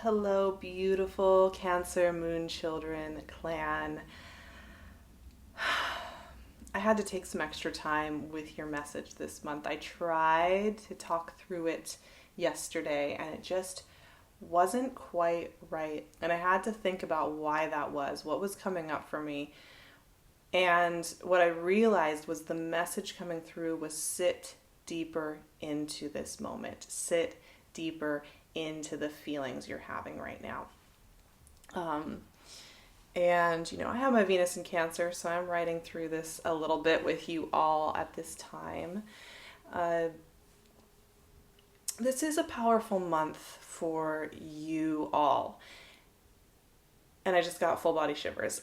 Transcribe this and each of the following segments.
Hello, beautiful Cancer Moon Children clan. I had to take some extra time with your message this month. I tried to talk through it yesterday and it just wasn't quite right. And I had to think about why that was, what was coming up for me. And what I realized was the message coming through was sit deeper into this moment, sit deeper into the feelings you're having right now. Um, I have my Venus in Cancer, so I'm writing through this a little bit with you all at this time. Uh, this is a powerful month for you all. And I just got full body shivers.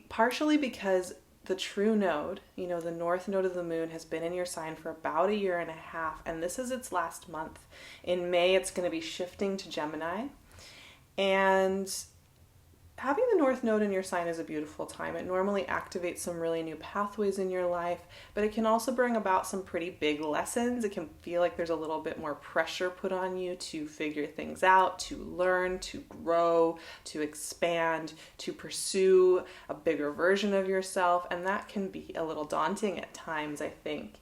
Partially because the true node, the north node of the moon has been in your sign for about a year and a half, and this is its last month. In May, it's going to be shifting to Gemini. And having the north node in your sign is a beautiful time. It normally activates some really new pathways in your life, but it can also bring about some pretty big lessons. It can feel like there's a little bit more pressure put on you to figure things out, to learn, to grow, to expand, to pursue a bigger version of yourself, and that can be a little daunting at times, I think.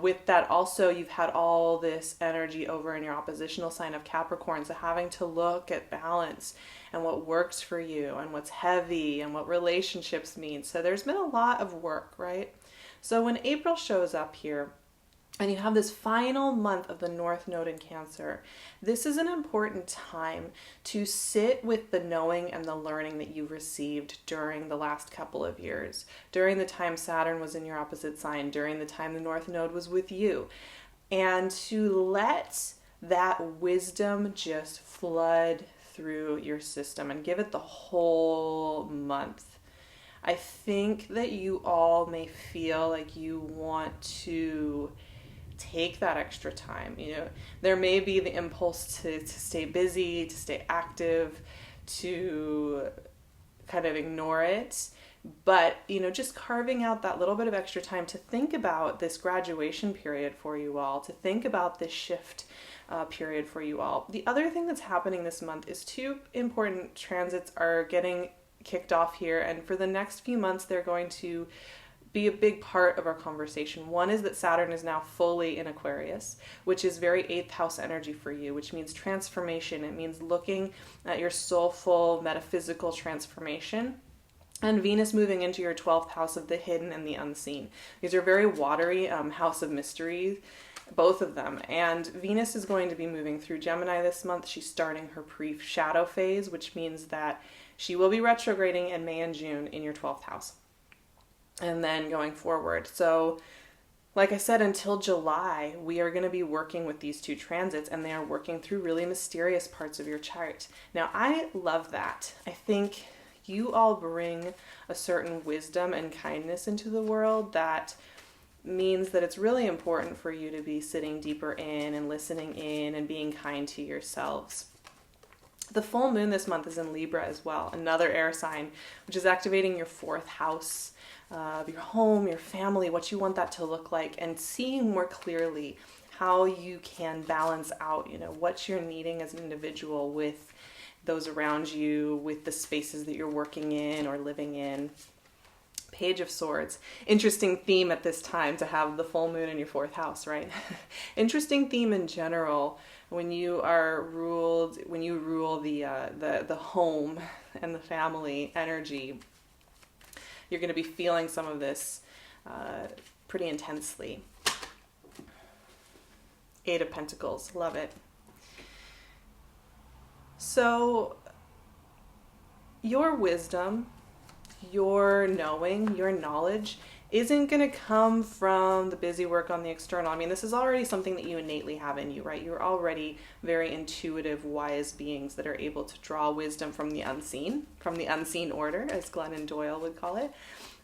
With that also, you've had all this energy over in your oppositional sign of Capricorn, so having to look at balance and what works for you and what's heavy and what relationships mean. So there's been a lot of work, right? So when April shows up here, and you have this final month of the North Node in Cancer, this is an important time to sit with the knowing and the learning that you received during the last couple of years, during the time Saturn was in your opposite sign, during the time the North Node was with you, and to let that wisdom just flood through your system and give it the whole month. I think that you all may feel like you want to take that extra time. There may be the impulse to stay busy, to stay active, to kind of ignore it. But, just carving out that little bit of extra time to think about this graduation period for you all, to think about this shift period for you all. The other thing that's happening this month is two important transits are getting kicked off here. And for the next few months, they're going to be a big part of our conversation. One is that Saturn is now fully in Aquarius, which is very 8th house energy for you, which means transformation. It means looking at your soulful, metaphysical transformation. And Venus moving into your 12th house of the hidden and the unseen. These are very watery house of mystery, both of them. And Venus is going to be moving through Gemini this month. She's starting her pre-shadow phase, which means that she will be retrograding in May and June in your 12th house. And then going forward. So, like I said, until July, we are going to be working with these two transits, and they are working through really mysterious parts of your chart. Now, I love that. I think you all bring a certain wisdom and kindness into the world that means that it's really important for you to be sitting deeper in and listening in and being kind to yourselves. The full moon this month is in Libra as well, another air sign, which is activating your 4th house, your home, your family, what you want that to look like, and seeing more clearly how you can balance out, what you're needing as an individual with those around you, with the spaces that you're working in or living in. Page of Swords. Interesting theme at this time to have the full moon in your 4th house, right? Interesting theme in general when you rule the home and the family energy. You're going to be feeling some of this pretty intensely. 8 of Pentacles. Love it. So, your wisdom, your knowing, your knowledge isn't going to come from the busy work on the external. I mean, this is already something that you innately have in you, right? You're already very intuitive, wise beings that are able to draw wisdom from the unseen order, as Glennon Doyle would call it.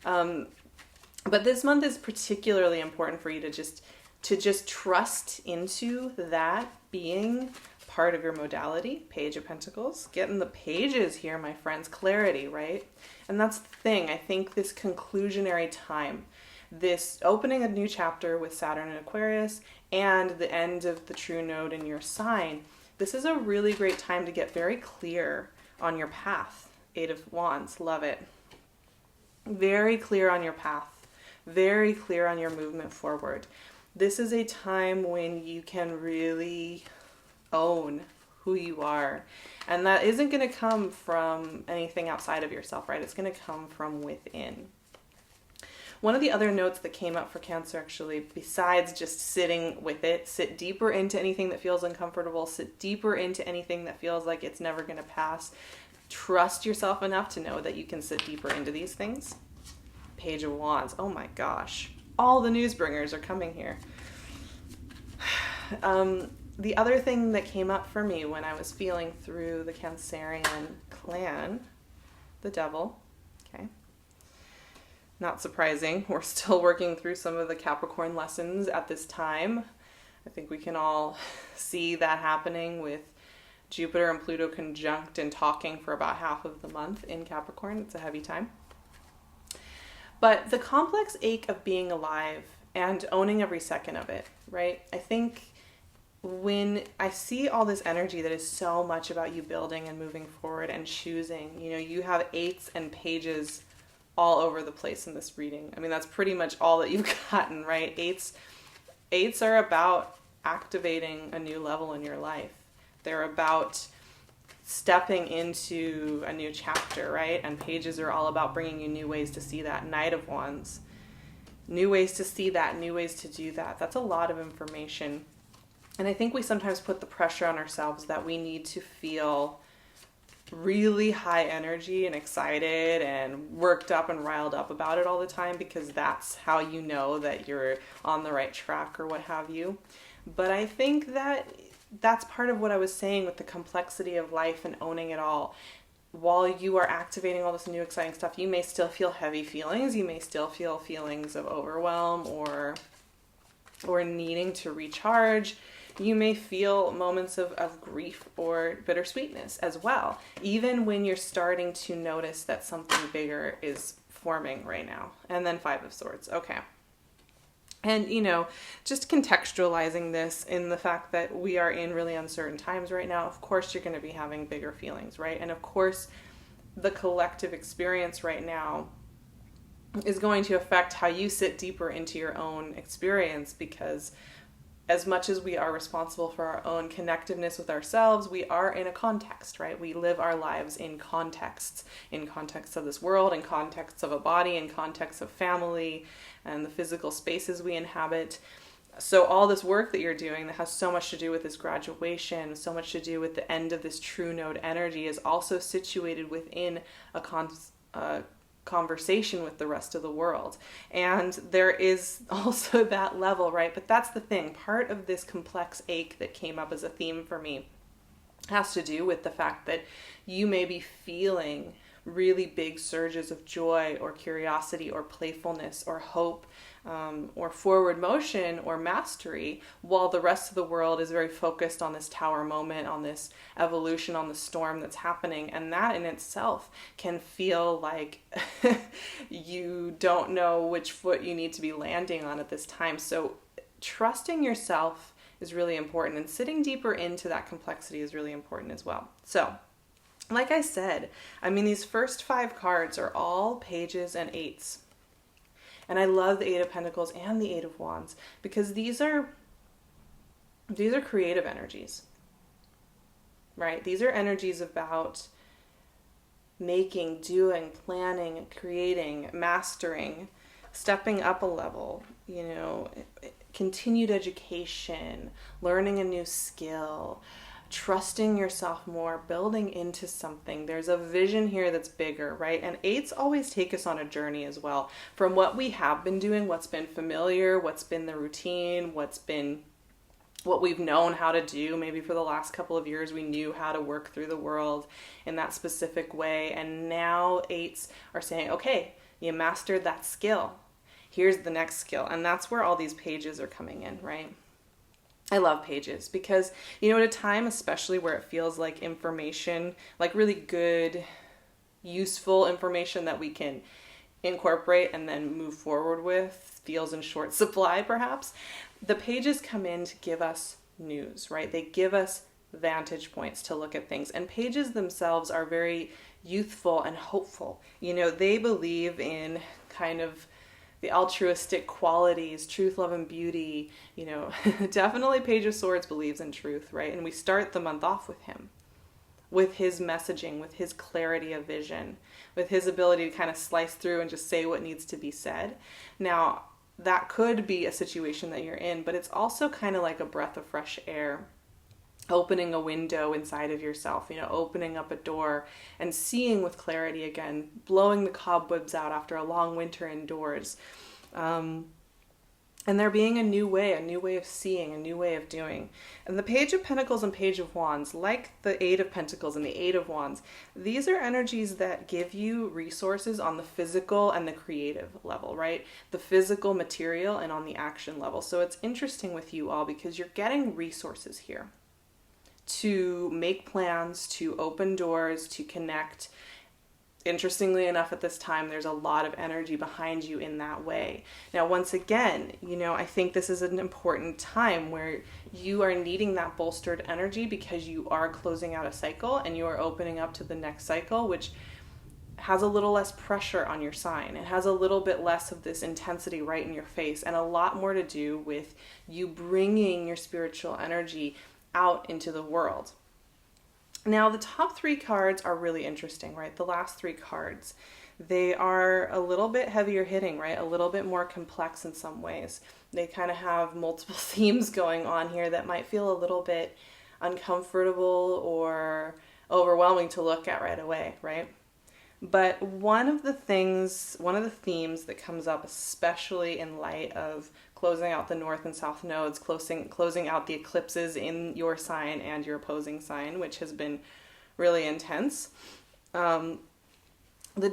But this month is particularly important for you to just trust into that being part of your modality. Page of Pentacles. Getting the pages here, my friends. Clarity, right? And that's the thing. I think this conclusionary time, this opening a new chapter with Saturn in Aquarius and the end of the true node in your sign, This is a really great time to get very clear on your path. Eight of Wands, love it. Very clear on your path, very clear on your movement forward. This is a time when you can really own who you are. And that isn't going to come from anything outside of yourself, right? It's going to come from within. One of the other notes that came up for Cancer, actually, besides just sitting with it, sit deeper into anything that feels uncomfortable, sit deeper into anything that feels like it's never going to pass. Trust yourself enough to know that you can sit deeper into these things. Page of Wands. Oh my gosh. All the news bringers are coming here. The other thing that came up for me when I was feeling through the Cancerian clan, the Devil. Okay. Not surprising. We're still working through some of the Capricorn lessons at this time. I think we can all see that happening with Jupiter and Pluto conjunct and talking for about half of the month in Capricorn. It's a heavy time. But the complex ache of being alive and owning every second of it, right? I think when I see all this energy that is so much about you building and moving forward and choosing, you have 8s and pages all over the place in this reading. I mean, that's pretty much all that you've gotten, right? Eights are about activating a new level in your life. They're about stepping into a new chapter, right? And pages are all about bringing you new ways to see that. Knight of Wands. New ways to see that, new ways to do that. That's a lot of information. And I think we sometimes put the pressure on ourselves that we need to feel really high energy and excited and worked up and riled up about it all the time, because that's how you know that you're on the right track or what have you. But I think that that's part of what I was saying with the complexity of life and owning it all. While you are activating all this new exciting stuff, you may still feel heavy feelings. You may still feel feelings of overwhelm or needing to recharge. You may feel moments of grief or bittersweetness as well, even when you're starting to notice that something bigger is forming right now. And then 5 of Swords. Okay. And, just contextualizing this in the fact that we are in really uncertain times right now, of course you're going to be having bigger feelings, right? And of course, the collective experience right now is going to affect how you sit deeper into your own experience, because as much as we are responsible for our own connectiveness with ourselves, we are in a context, right? We live our lives in contexts of this world, in contexts of a body, in contexts of family, and the physical spaces we inhabit. So all this work that you're doing that has so much to do with this graduation, so much to do with the end of this true node energy, is also situated within a conversation with the rest of the world. And there is also that level, right? But that's the thing. Part of this complex ache that came up as a theme for me has to do with the fact that you may be feeling really big surges of joy or curiosity or playfulness or hope, or forward motion or mastery, while the rest of the world is very focused on this tower moment, on this evolution, on the storm that's happening. And that in itself can feel like you don't know which foot you need to be landing on at this time. So trusting yourself is really important, and sitting deeper into that complexity is really important as well. So like I said, these first 5 cards are all pages and 8s. And I love the 8 of Pentacles and the 8 of Wands, because these are creative energies, right? These are energies about making, doing, planning, creating, mastering, stepping up a level, continued education, learning a new skill, trusting yourself more, building into something. There's a vision here that's bigger, right? And 8s always take us on a journey as well, from what we have been doing, what's been familiar, what's been the routine, what we've known how to do. Maybe for the last couple of years, we knew how to work through the world in that specific way. And now 8s are saying, okay, you mastered that skill. Here's the next skill. And that's where all these pages are coming in, right? I love pages because, at a time especially where it feels like information, like really good, useful information that we can incorporate and then move forward with, feels in short supply perhaps, the pages come in to give us news, right? They give us vantage points to look at things. And pages themselves are very youthful and hopeful. You know, they believe in kind of the altruistic qualities, truth, love, and beauty. You know, definitely Page of Swords believes in truth, right? And we start the month off with him, with his messaging, with his clarity of vision, with his ability to kind of slice through and just say what needs to be said. Now, that could be a situation that you're in, but it's also kind of like a breath of fresh air, opening a window inside of yourself, you know, opening up a door and seeing with clarity again, blowing the cobwebs out after a long winter indoors. And there being a new way of seeing, a new way of doing. And the Page of Pentacles and Page of Wands, like the Eight of Pentacles and the Eight of Wands, these are energies that give you resources on the physical and the creative level, right? The physical, material, and on the action level. So it's interesting with you all because you're getting resources here to make plans, to open doors, to connect. Interestingly enough, at this time, there's a lot of energy behind you in that way. Now, once again, you know, I think this is an important time where you are needing that bolstered energy because you are closing out a cycle and you are opening up to the next cycle, which has a little less pressure on your sign. It has a little bit less of this intensity right in your face and a lot more to do with you bringing your spiritual energy out into the world. Now, the top three cards are really interesting, right? The last three cards, they are a little bit heavier hitting, right? A little bit more complex in some ways. They kind of have multiple themes going on here that might feel a little bit uncomfortable or overwhelming to look at right away, right? But one of the themes that comes up, especially in light of closing out the North and South nodes, closing out the eclipses in your sign and your opposing sign, which has been really intense. The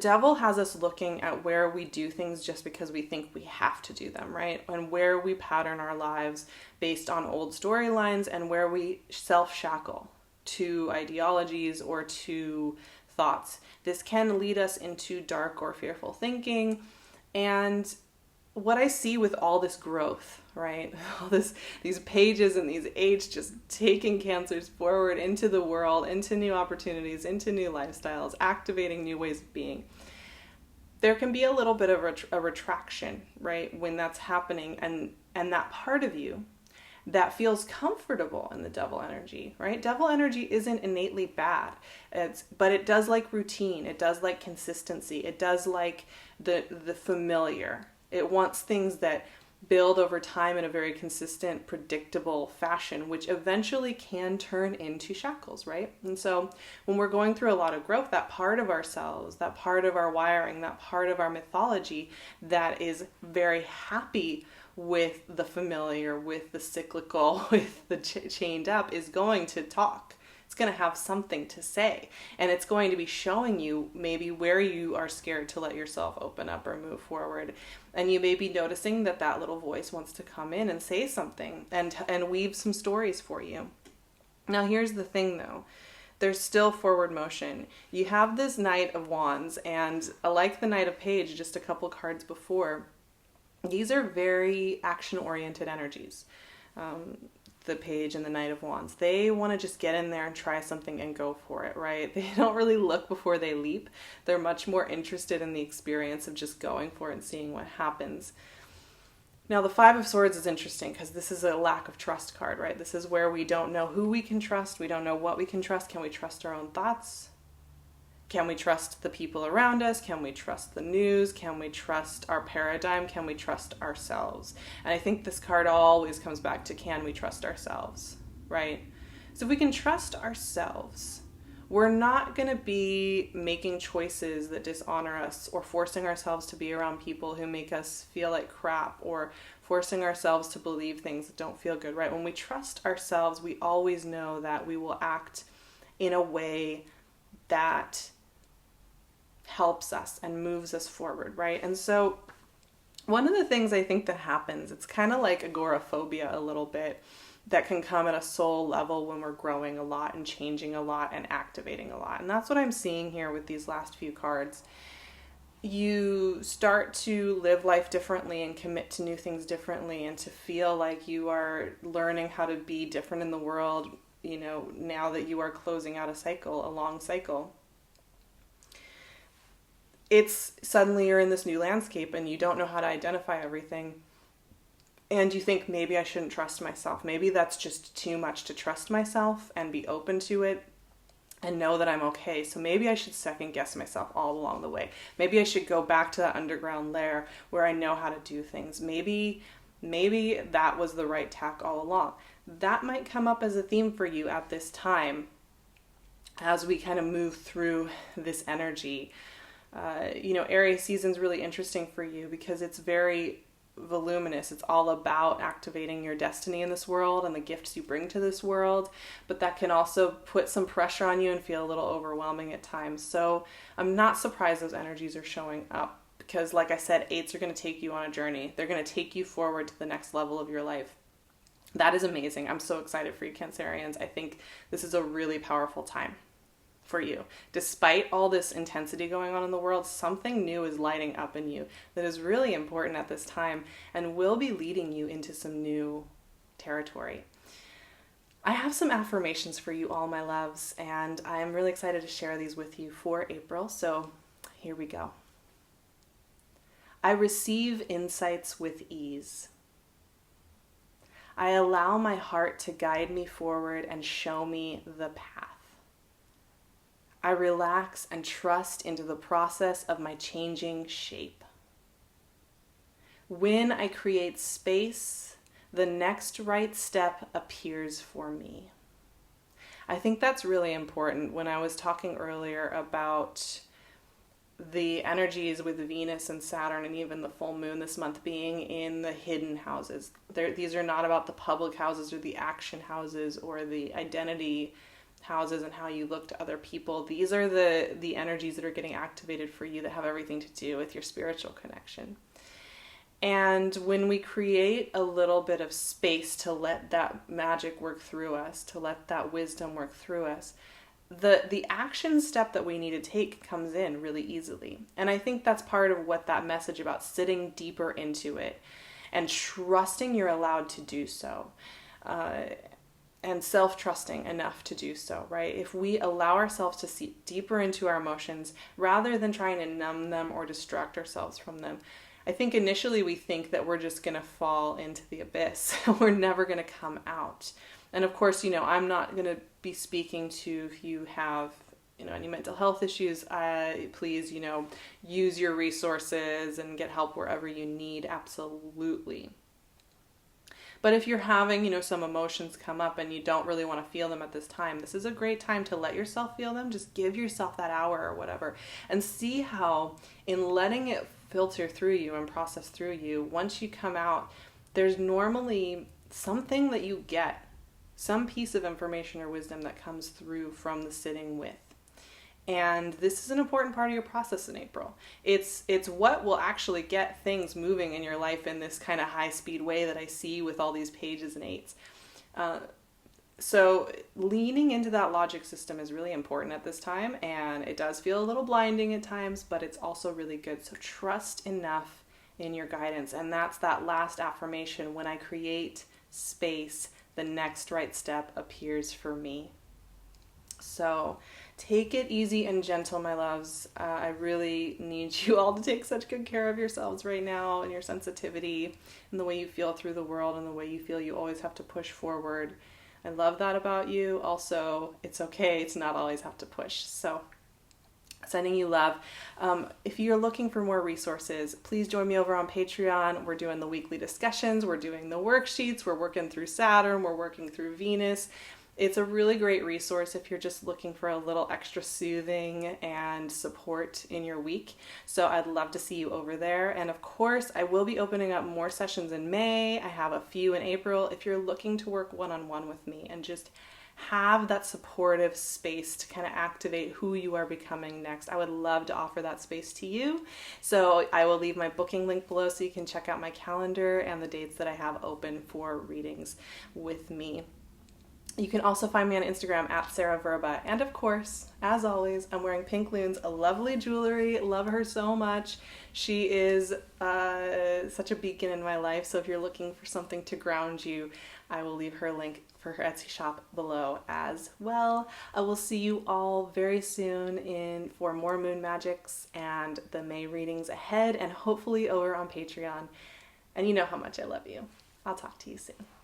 devil has us looking at where we do things just because we think we have to do them, right? And where we pattern our lives based on old storylines and where we self-shackle to ideologies or to thoughts. This can lead us into dark or fearful thinking. And what I see with all this growth, right? All these pages and these eights just taking cancers forward into the world, into new opportunities, into new lifestyles, activating new ways of being. There can be a little bit of a retraction, right? When that's happening and that part of you that feels comfortable in the devil energy, right? Devil energy isn't innately bad, but it does like routine. It does like consistency. It does like the familiar. It wants things that build over time in a very consistent, predictable fashion, which eventually can turn into shackles, right? And so when we're going through a lot of growth, that part of ourselves, that part of our wiring, that part of our mythology that is very happy with the familiar, with the cyclical, with the chained up is going to talk. It's going to have something to say, and it's going to be showing you maybe where you are scared to let yourself open up or move forward. And you may be noticing that little voice wants to come in and say something and weave some stories for you. Now, here's the thing though. There's still forward motion. You have this Knight of Wands, and like the Knight of Page just a couple cards before, these are very action-oriented energies. The Page and the Knight of Wands. They want to just get in there and try something and go for it, right? They don't really look before they leap. They're much more interested in the experience of just going for it and seeing what happens. Now, the Five of Swords is interesting because this is a lack of trust card, right? This is where we don't know who we can trust. We don't know what we can trust. Can we trust our own thoughts? Can we trust the people around us? Can we trust the news? Can we trust our paradigm? Can we trust ourselves? And I think this card always comes back to, can we trust ourselves, right? So if we can trust ourselves, we're not going to be making choices that dishonor us or forcing ourselves to be around people who make us feel like crap or forcing ourselves to believe things that don't feel good, right? When we trust ourselves, we always know that we will act in a way that helps us and moves us forward, right? And so one of the things I think that happens, it's kind of like agoraphobia a little bit, that can come at a soul level when we're growing a lot and changing a lot and activating a lot. And that's what I'm seeing here with these last few cards. You start to live life differently and commit to new things differently and to feel like you are learning how to be different in the world, now that you are closing out a long cycle. It's suddenly you're in this new landscape and you don't know how to identify everything. And you think, maybe I shouldn't trust myself. Maybe that's just too much to trust myself and be open to it and know that I'm okay. So maybe I should second guess myself all along the way. Maybe I should go back to that underground lair where I know how to do things. Maybe that was the right tack all along. That might come up as a theme for you at this time as we kind of move through this energy. Aries season's really interesting for you because it's very voluminous. It's all about activating your destiny in this world and the gifts you bring to this world, but that can also put some pressure on you and feel a little overwhelming at times. So I'm not surprised those energies are showing up because, like I said, 8s are going to take you on a journey. They're going to take you forward to the next level of your life. That is amazing. I'm so excited for you, Cancerians. I think this is a really powerful time for you. Despite all this intensity going on in the world, something new is lighting up in you that is really important at this time and will be leading you into some new territory. I have some affirmations for you all, my loves, and I'm really excited to share these with you for April. So here we go. I receive insights with ease. I allow my heart to guide me forward and show me the path. I relax and trust into the process of my changing shape. When I create space, the next right step appears for me. I think that's really important. When I was talking earlier about the energies with Venus and Saturn and even the full moon this month being in the hidden houses. These are not about the public houses or the action houses or the identity houses and how you look to other people. These are the energies that are getting activated for you that have everything to do with your spiritual connection. And when we create a little bit of space to let that magic work through us, to let that wisdom work through us, the action step that we need to take comes in really easily. And I think that's part of what that message about sitting deeper into it and trusting you're allowed to do so. And self-trusting enough to do so, right? If we allow ourselves to see deeper into our emotions rather than trying to numb them or distract ourselves from them, I think initially we think that we're just going to fall into the abyss. We're never going to come out. And of course, I'm not going to be speaking to if you have, any mental health issues. Please, use your resources and get help wherever you need. Absolutely. But if you're having, some emotions come up and you don't really want to feel them at this time, this is a great time to let yourself feel them. Just give yourself that hour or whatever and see how in letting it filter through you and process through you, once you come out, there's normally something that you get, some piece of information or wisdom that comes through from the sitting with. And this is an important part of your process in April. It's what will actually get things moving in your life in this kind of high speed way that I see with all these pages and 8s. So leaning into that logic system is really important at this time, and it does feel a little blinding at times, but it's also really good. So trust enough in your guidance. And that's that last affirmation. When I create space, the next right step appears for me. So take it easy and gentle, my loves. I really need you all to take such good care of yourselves right now and your sensitivity and the way you feel through the world and the way you feel you always have to push forward. I love that about you. Also, it's okay to not always have to push. So sending you love. If you're looking for more resources, please join me over on Patreon. We're doing the weekly discussions. We're doing the worksheets. We're working through Saturn. We're working through Venus. It's a really great resource if you're just looking for a little extra soothing and support in your week. So I'd love to see you over there. And of course, I will be opening up more sessions in May. I have a few in April. If you're looking to work one-on-one with me and just have that supportive space to kind of activate who you are becoming next, I would love to offer that space to you. So I will leave my booking link below so you can check out my calendar and the dates that I have open for readings with me. You can also find me on Instagram at Sarah Verba. And of course, as always, I'm wearing PinkLune's lovely jewelry. Love her so much. She is such a beacon in my life. So if you're looking for something to ground you, I will leave her link for her Etsy shop below as well. I will see you all very soon for more moon magics and the May readings ahead, and hopefully over on Patreon. And you know how much I love you. I'll talk to you soon.